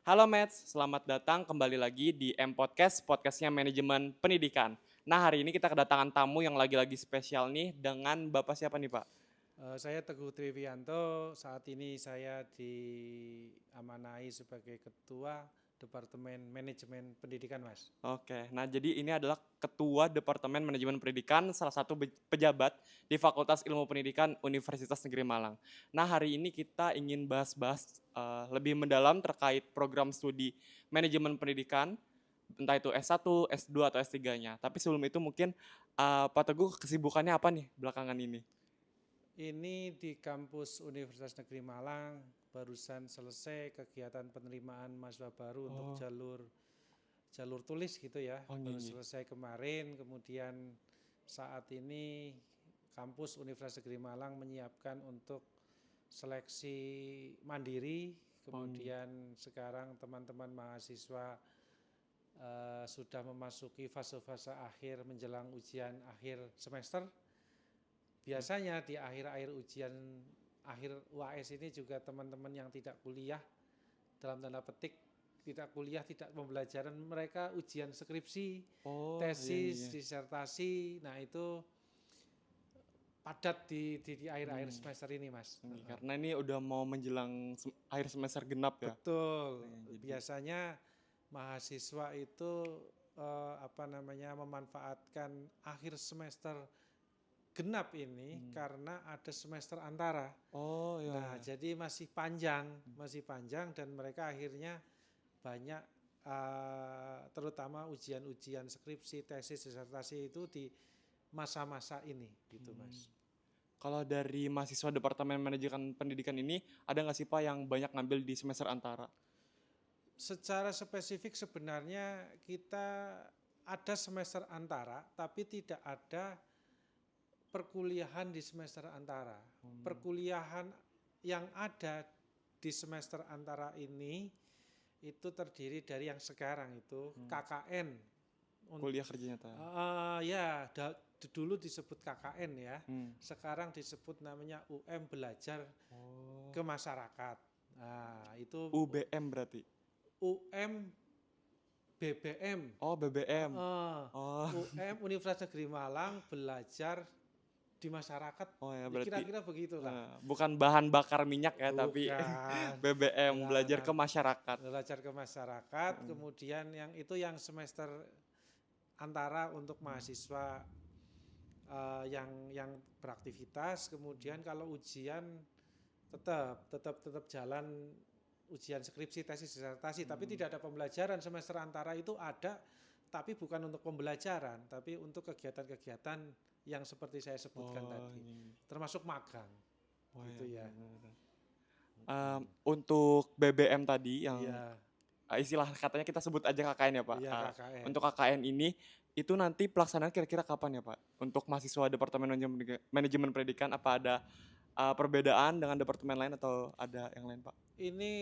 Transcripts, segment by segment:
Halo Mets, selamat datang kembali lagi di M-Podcast, podcastnya manajemen pendidikan. Nah hari ini kita kedatangan tamu yang lagi-lagi spesial nih dengan Bapak siapa nih Pak? Saya Teguh Trivianto, saat ini saya diamanahi sebagai Ketua Departemen Manajemen Pendidikan, Mas. Oke, nah jadi ini adalah Ketua Departemen Manajemen Pendidikan, salah satu pejabat di Fakultas Ilmu Pendidikan Universitas Negeri Malang. Nah hari ini kita ingin bahas-bahas lebih mendalam terkait program studi manajemen pendidikan, entah itu S1, S2, atau S3-nya. Tapi sebelum itu mungkin Pak Teguh kesibukannya apa nih belakangan ini? Ini di kampus Universitas Negeri Malang, barusan selesai kegiatan penerimaan mahasiswa baru untuk Oh, jalur tulis gitu ya, oh baru gini. selesai kemarin. Kemudian saat ini kampus Universitas Negeri Malang menyiapkan untuk seleksi mandiri. Oh, gini. Kemudian sekarang teman-teman mahasiswa sudah memasuki fase-fase akhir menjelang ujian akhir semester. Biasanya di akhir-akhir ujian akhir UAS ini juga teman-teman yang tidak kuliah, dalam tanda petik tidak kuliah, tidak pembelajaran, mereka ujian skripsi, Oh, iya tesis, iya. disertasi. Nah itu padat di akhir-akhir Hmm. semester ini, Mas. Ini karena ini udah mau menjelang akhir semester genap ya. Betul. Nah, jadi Biasanya mahasiswa itu memanfaatkan akhir semester genap ini hmm. karena ada semester antara. Oh ya Nah, ya. jadi masih panjang dan mereka akhirnya banyak terutama ujian-ujian skripsi, tesis, disertasi itu di masa-masa ini gitu, Hmm. Mas. Kalau dari mahasiswa Departemen Manajemen Pendidikan ini ada nggak sih Pak yang banyak ngambil di semester antara? Secara spesifik sebenarnya kita ada semester antara, tapi tidak ada perkuliahan di semester antara. Hmm. Perkuliahan yang ada di semester antara ini itu terdiri dari yang sekarang itu Hmm. KKN. Kuliah kerja nyata. Ya, dulu disebut KKN ya. Hmm. Sekarang disebut namanya UM Belajar Oh. ke Masyarakat. Nah, itu UBM berarti. UM BBM. Oh, BBM. Uh, Oh. UM Universitas Negeri Malang Belajar di Masyarakat. Oh ya Ya, berarti kira-kira begitulah. bukan bahan bakar minyak ya tapi Bukan. BBM Nah, belajar ke masyarakat. belajar ke masyarakat, Hmm. kemudian yang semester antara untuk mahasiswa yang beraktivitas, kemudian kalau ujian tetap jalan ujian skripsi, tesis, disertasi, tapi Hmm. tidak ada pembelajaran. Semester antara itu ada, tapi bukan untuk pembelajaran, tapi untuk kegiatan-kegiatan yang seperti saya sebutkan Oh, tadi, ini. termasuk magang, Oh ya gitu ya. benar-benar. Untuk BBM tadi yang Iya, istilah katanya kita sebut aja KKN ya Pak. iya KKN. Untuk KKN ini itu nanti pelaksanaan kira-kira kapan ya Pak? Untuk mahasiswa Departemen Manajemen Pendidikan apa ada perbedaan dengan departemen lain atau ada yang lain Pak? Ini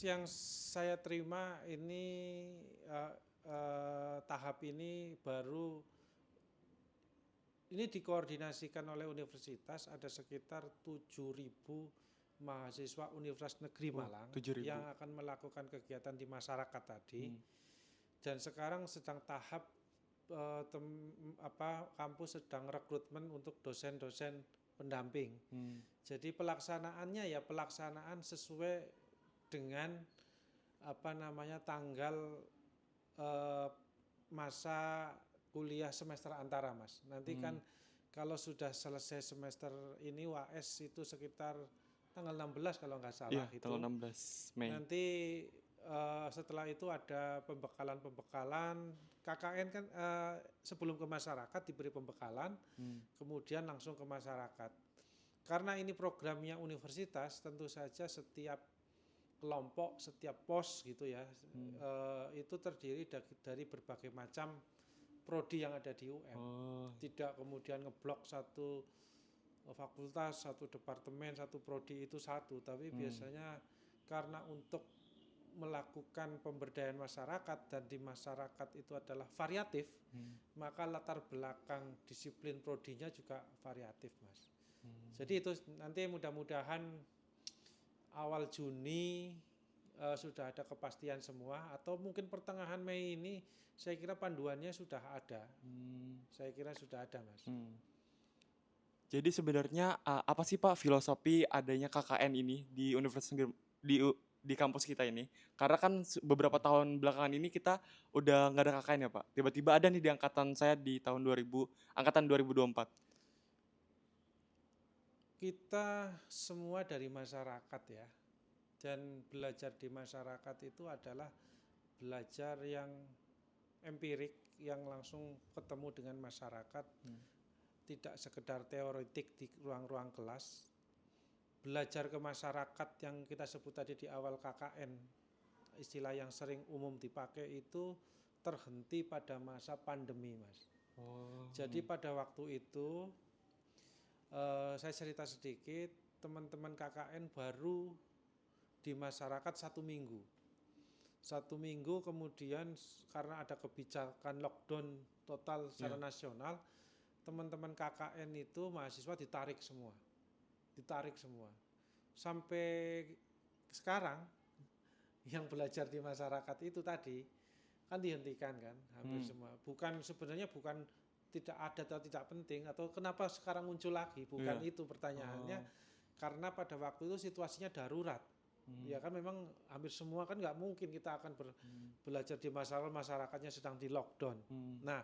yang saya terima ini uh, tahap ini baru ini dikoordinasikan oleh universitas, ada sekitar 7.000 mahasiswa Universitas Negeri Oh, Malang 7.000. yang akan melakukan kegiatan di masyarakat tadi. Hmm. Dan sekarang sedang tahap kampus sedang rekrutmen untuk dosen-dosen pendamping. Hmm. Jadi pelaksanaannya ya pelaksanaan sesuai dengan tanggal eh, masa kuliah semester antara, Mas. Nanti Hmm. kan kalau sudah selesai semester ini UAS itu sekitar tanggal 16 kalau nggak Iya, salah tanggal itu. 16 Mei. Nanti setelah itu ada pembekalan-pembekalan. KKN kan sebelum ke masyarakat diberi pembekalan, Hmm. kemudian langsung ke masyarakat. Karena ini programnya universitas, tentu saja setiap kelompok, setiap pos gitu ya, Hmm. itu terdiri dari berbagai macam prodi yang ada di UM. Oh. Tidak kemudian ngeblok satu fakultas, satu departemen, satu prodi itu satu, tapi Hmm. biasanya karena untuk melakukan pemberdayaan masyarakat dan di masyarakat itu adalah variatif, Hmm. maka latar belakang disiplin prodinya juga variatif, Mas. Hmm. Jadi itu nanti mudah-mudahan awal Juni sudah ada kepastian semua, atau mungkin pertengahan Mei ini saya kira panduannya sudah ada. Saya kira sudah ada, Mas. Jadi sebenarnya apa sih Pak filosofi adanya KKN ini di di kampus kita ini? Karena kan beberapa tahun belakangan ini kita udah nggak ada KKN ya Pak. Tiba-tiba ada nih di angkatan saya di tahun 2000, angkatan 2024. Kita semua dari masyarakat ya, dan belajar di masyarakat itu adalah belajar yang empirik, yang langsung ketemu dengan masyarakat, tidak sekedar teoretik di ruang-ruang kelas. Belajar ke masyarakat yang kita sebut tadi di awal KKN, istilah yang sering umum dipakai itu terhenti pada masa pandemi, Mas. Jadi pada waktu itu saya cerita sedikit, teman-teman KKN baru di masyarakat 1 minggu. 1 minggu kemudian karena ada kebijakan lockdown total secara nasional, teman-teman KKN itu mahasiswa ditarik semua. Sampai sekarang yang belajar di masyarakat itu tadi kan dihentikan kan hampir semua. Sebenarnya bukan tidak ada atau tidak penting, atau kenapa sekarang muncul lagi, bukan itu pertanyaannya. Karena pada waktu itu situasinya darurat. Ya kan memang hampir semua kan nggak mungkin kita akan belajar di masyarakatnya sedang di lockdown. Nah,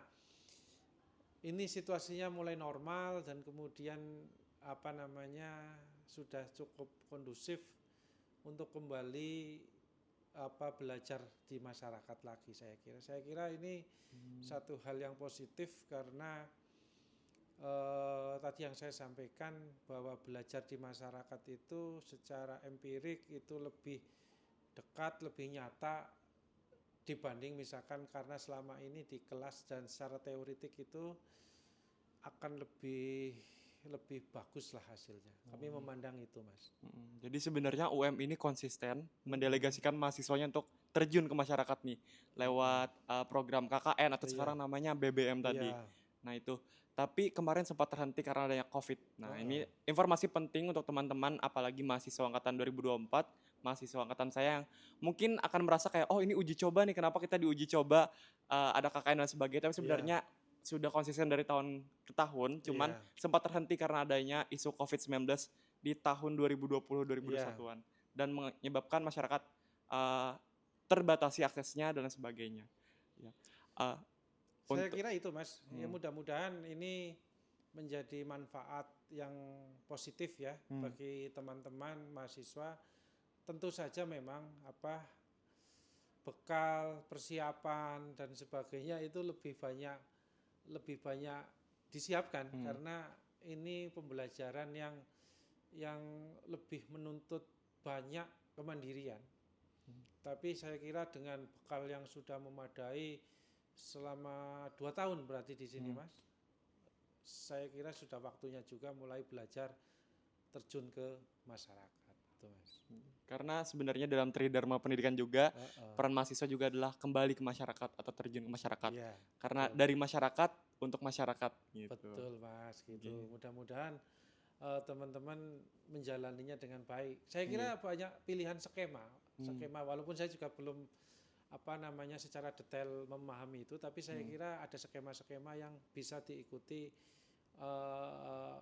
ini situasinya mulai normal dan kemudian sudah cukup kondusif untuk kembali belajar di masyarakat lagi. Saya kira ini satu hal yang positif, karena tadi yang saya sampaikan bahwa belajar di masyarakat itu secara empirik itu lebih dekat, lebih nyata dibanding misalkan, karena selama ini di kelas dan secara teoretik itu akan lebih bagus lah hasilnya. Kami memandang itu, Mas. Jadi sebenarnya UM ini konsisten mendelegasikan mahasiswanya untuk terjun ke masyarakat nih lewat program KKN atau sekarang namanya BBM tadi. Nah itu. Tapi kemarin sempat terhenti karena adanya COVID. Nah ini informasi penting untuk teman-teman, apalagi mahasiswa angkatan 2024, mahasiswa angkatan saya yang mungkin akan merasa kayak, oh ini uji coba nih, kenapa kita diuji coba, ada KKN dan sebagainya. Tapi sebenarnya sudah konsisten dari tahun ke tahun, cuman sempat terhenti karena adanya isu COVID-19 di tahun 2020-2021-an. Dan menyebabkan masyarakat terbatasi aksesnya dan sebagainya. Saya kira itu, Mas. Ya mudah-mudahan ini menjadi manfaat yang positif ya bagi teman-teman mahasiswa. Tentu saja memang bekal, persiapan dan sebagainya itu lebih banyak disiapkan, karena ini pembelajaran yang lebih menuntut banyak kemandirian. Tapi saya kira dengan bekal yang sudah memadai selama 2 tahun berarti di sini, Mas, saya kira sudah waktunya juga mulai belajar terjun ke masyarakat, Mas. Karena sebenarnya dalam Tridharma Pendidikan juga peran mahasiswa juga adalah kembali ke masyarakat atau terjun ke masyarakat. Karena dari masyarakat untuk masyarakat. Gitu. Betul, Mas. Gitu. Mudah-mudahan teman-teman menjalaninya dengan baik. Saya kira banyak pilihan skema walaupun saya juga belum secara detail memahami itu, tapi saya kira ada skema-skema yang bisa diikuti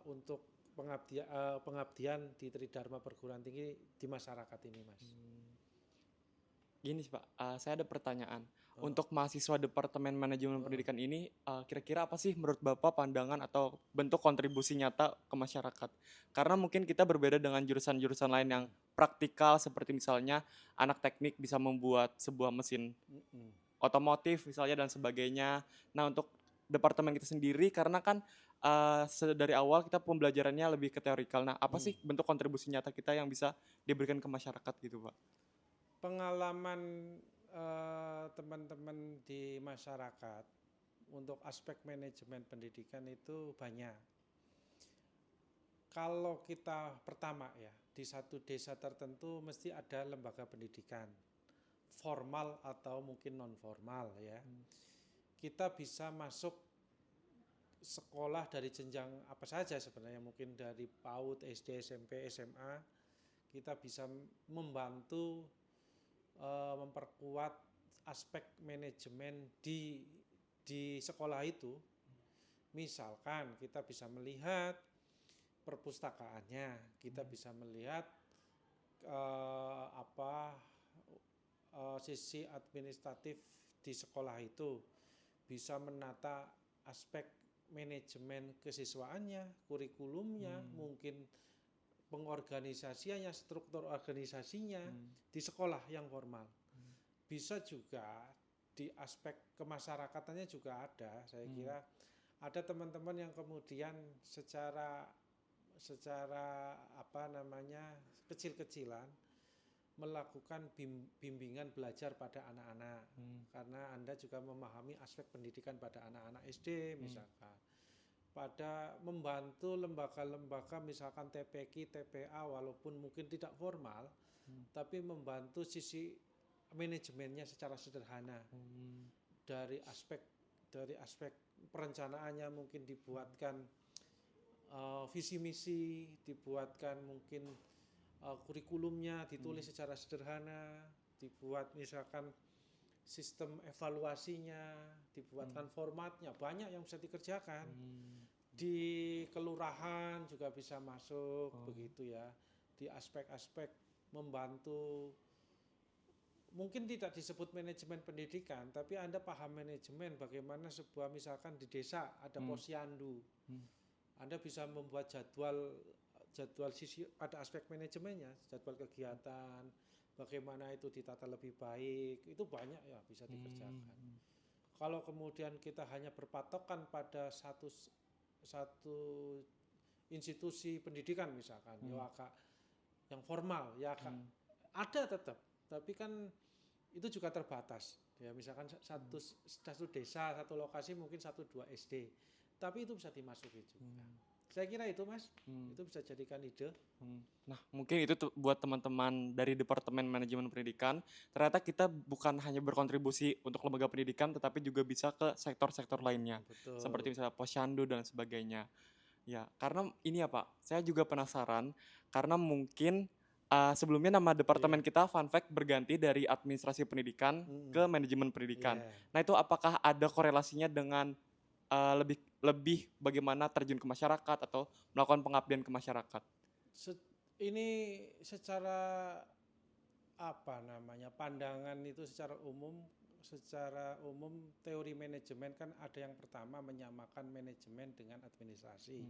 untuk pengabdian di Tridharma Perguruan Tinggi di masyarakat ini, Mas. Gini sih Pak, saya ada pertanyaan. Untuk mahasiswa Departemen Manajemen Pendidikan ini, kira-kira apa sih menurut Bapak pandangan atau bentuk kontribusi nyata ke masyarakat? Karena mungkin kita berbeda dengan jurusan-jurusan lain yang praktikal, seperti misalnya anak teknik bisa membuat sebuah mesin otomotif misalnya dan sebagainya. Nah untuk departemen kita sendiri, karena kan dari awal kita pembelajarannya lebih ke teorikal. Nah apa sih bentuk kontribusi nyata kita yang bisa diberikan ke masyarakat gitu Pak? Pengalaman teman-teman di masyarakat untuk aspek manajemen pendidikan itu banyak. Kalau kita pertama ya, di satu desa tertentu mesti ada lembaga pendidikan, formal atau mungkin non formal ya. Kita bisa masuk sekolah dari jenjang apa saja sebenarnya, mungkin dari PAUD, SD, SMP, SMA. Kita bisa membantu memperkuat aspek manajemen di sekolah itu. Misalkan kita bisa melihat perpustakaannya, kita bisa melihat sisi administratif di sekolah itu, bisa menata aspek manajemen kesiswaannya, kurikulumnya, mungkin pengorganisasiannya, struktur organisasinya di sekolah yang formal. Bisa juga di aspek kemasyarakatan juga ada. Saya kira ada teman-teman yang kemudian secara kecil-kecilan melakukan bimbingan belajar pada anak-anak, karena Anda juga memahami aspek pendidikan pada anak-anak SD misalkan, pada membantu lembaga-lembaga misalkan TPQ, TPA walaupun mungkin tidak formal, tapi membantu sisi manajemennya secara sederhana. Dari aspek perencanaannya mungkin dibuatkan visi misi, dibuatkan mungkin kurikulumnya ditulis secara sederhana, dibuat misalkan sistem evaluasinya, dibuatkan formatnya, banyak yang bisa dikerjakan. Di kelurahan juga bisa masuk begitu ya, di aspek-aspek membantu. Mungkin tidak disebut manajemen pendidikan, tapi Anda paham manajemen bagaimana sebuah misalkan di desa ada posyandu. Anda bisa membuat jadwal sisi pada aspek manajemennya, jadwal kegiatan, bagaimana itu ditata lebih baik, itu banyak ya bisa dikerjakan. Kalau kemudian kita hanya berpatokan pada satu institusi pendidikan misalkan, ya agak yang formal, ya agak ada tetap, tapi kan itu juga terbatas. Ya misalkan satu desa, satu lokasi mungkin 1-2 SD, tapi itu bisa dimasuki juga. Saya kira itu Mas, itu bisa jadikan ide. Nah mungkin itu buat teman-teman dari Departemen Manajemen Pendidikan, ternyata kita bukan hanya berkontribusi untuk lembaga pendidikan, tetapi juga bisa ke sektor-sektor lainnya. Betul. Seperti misalnya posyandu dan sebagainya. Ya, karena ini ya Pak, saya juga penasaran, karena mungkin sebelumnya nama departemen kita fun fact berganti dari administrasi pendidikan ke manajemen pendidikan. Nah itu apakah ada korelasinya dengan lebih bagaimana terjun ke masyarakat atau melakukan pengabdian ke masyarakat? Ini secara pandangan itu secara umum teori manajemen kan ada yang pertama menyamakan manajemen dengan administrasi.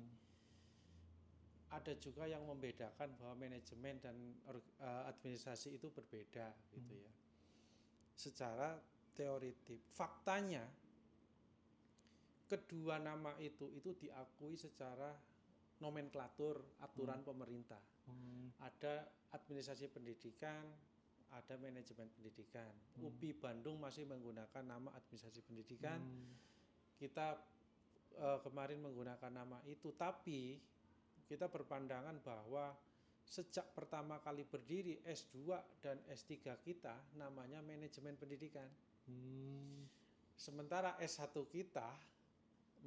Ada juga yang membedakan bahwa manajemen dan administrasi itu berbeda gitu ya. Secara teoritik, faktanya kedua nama itu diakui secara nomenklatur aturan pemerintah. Ada administrasi pendidikan, ada manajemen pendidikan. UPI Bandung masih menggunakan nama administrasi pendidikan. Kita kemarin menggunakan nama itu, tapi kita berpandangan bahwa sejak pertama kali berdiri S2 dan S3 kita namanya manajemen pendidikan. Sementara S1 kita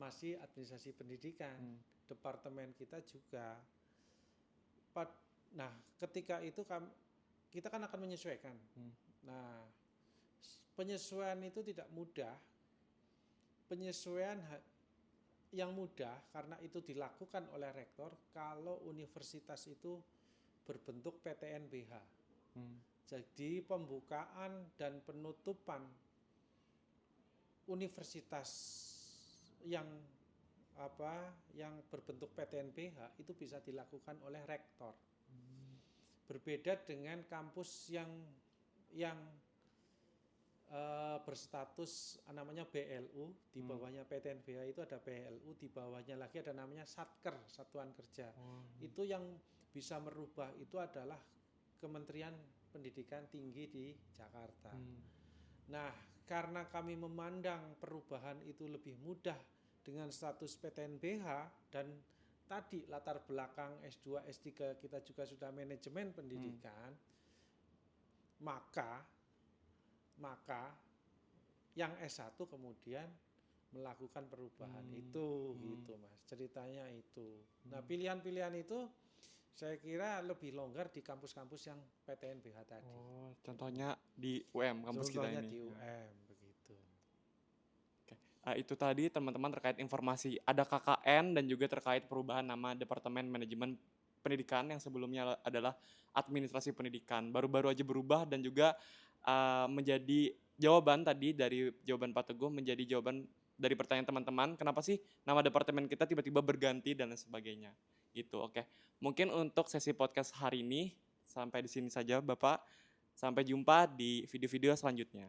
masih administrasi pendidikan. Departemen kita juga. Nah, ketika itu kita kan akan menyesuaikan. Nah, penyesuaian itu tidak mudah. Penyesuaian yang mudah karena itu dilakukan oleh rektor kalau universitas itu berbentuk PTNBH. Jadi pembukaan dan penutupan universitas yang berbentuk PTNBH itu bisa dilakukan oleh rektor. Berbeda dengan kampus yang berstatus namanya BLU, di bawahnya PTNBH itu ada BLU, di bawahnya lagi ada namanya Satker, Satuan Kerja. Itu yang bisa merubah itu adalah Kementerian Pendidikan Tinggi di Jakarta. Nah, karena kami memandang perubahan itu lebih mudah dengan status PTNBH dan tadi latar belakang S2, S3 kita juga sudah manajemen pendidikan, maka yang S1 kemudian melakukan perubahan itu gitu Mas. Ceritanya itu. Nah, pilihan-pilihan itu Saya kira lebih longgar di kampus-kampus yang PTNBH tadi. Oh, contohnya di UM kampus kita Contohnya ini. di UM begitu. Oke. Itu tadi teman-teman terkait informasi ada KKN dan juga terkait perubahan nama Departemen Manajemen Pendidikan yang sebelumnya adalah Administrasi Pendidikan. Baru-baru aja berubah dan juga menjadi jawaban tadi dari jawaban Pak Teguh menjadi jawaban dari pertanyaan teman-teman, kenapa sih nama departemen kita tiba-tiba berganti dan lain sebagainya. Gitu, oke. Mungkin untuk sesi podcast hari ini sampai di sini saja Bapak. Sampai jumpa di video-video selanjutnya.